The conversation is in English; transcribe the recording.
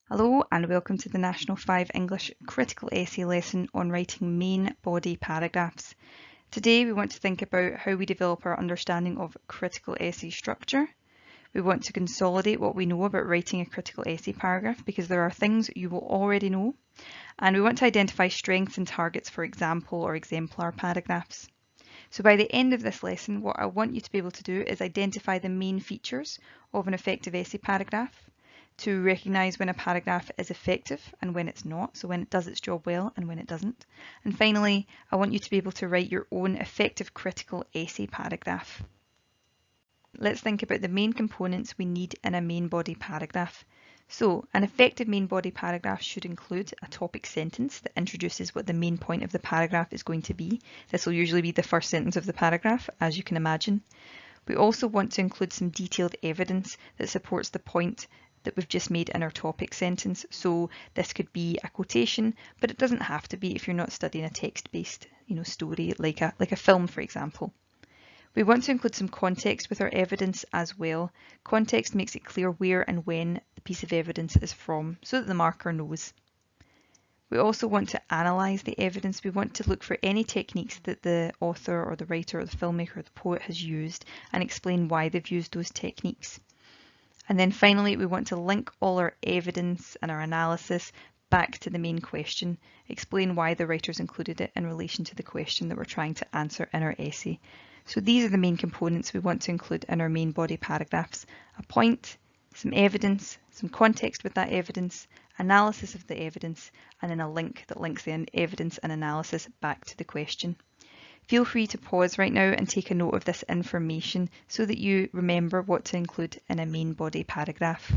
Hello and welcome to the National 5 English Critical Essay lesson on writing main body paragraphs. Today we want to think about how we develop our understanding of critical essay structure. We want to consolidate what we know about writing a critical essay paragraph because there are things you will already know, and we want to identify strengths and targets for example or exemplar paragraphs. So by the end of this lesson, what I want you to be able to do is identify the main features of an effective essay paragraph, to recognise when a paragraph is effective and when it's not, so when it does its job well and when it doesn't. And finally, I want you to be able to write your own effective critical essay paragraph. Let's think about the main components we need in a main body paragraph. So, an effective main body paragraph should include a topic sentence that introduces what the main point of the paragraph is going to be. This will usually be the first sentence of the paragraph, as you can imagine. We also want to include some detailed evidence that supports the point that we've just made in our topic sentence. So this could be a quotation, but it doesn't have to be if you're not studying a text-based, story like a film, for example. We want to include some context with our evidence as well. Context makes it clear where and when the piece of evidence is from, so that the marker knows. We also want to analyse the evidence. We want to look for any techniques that the author or the writer or the filmmaker or the poet has used and explain why they've used those techniques. And then finally, we want to link all our evidence and our analysis back to the main question, explain why the writers included it in relation to the question that we're trying to answer in our essay. So these are the main components we want to include in our main body paragraphs: a point, some evidence, some context with that evidence, analysis of the evidence, and then a link that links the evidence and analysis back to the question. Feel free to pause right now and take a note of this information so that you remember what to include in a main body paragraph.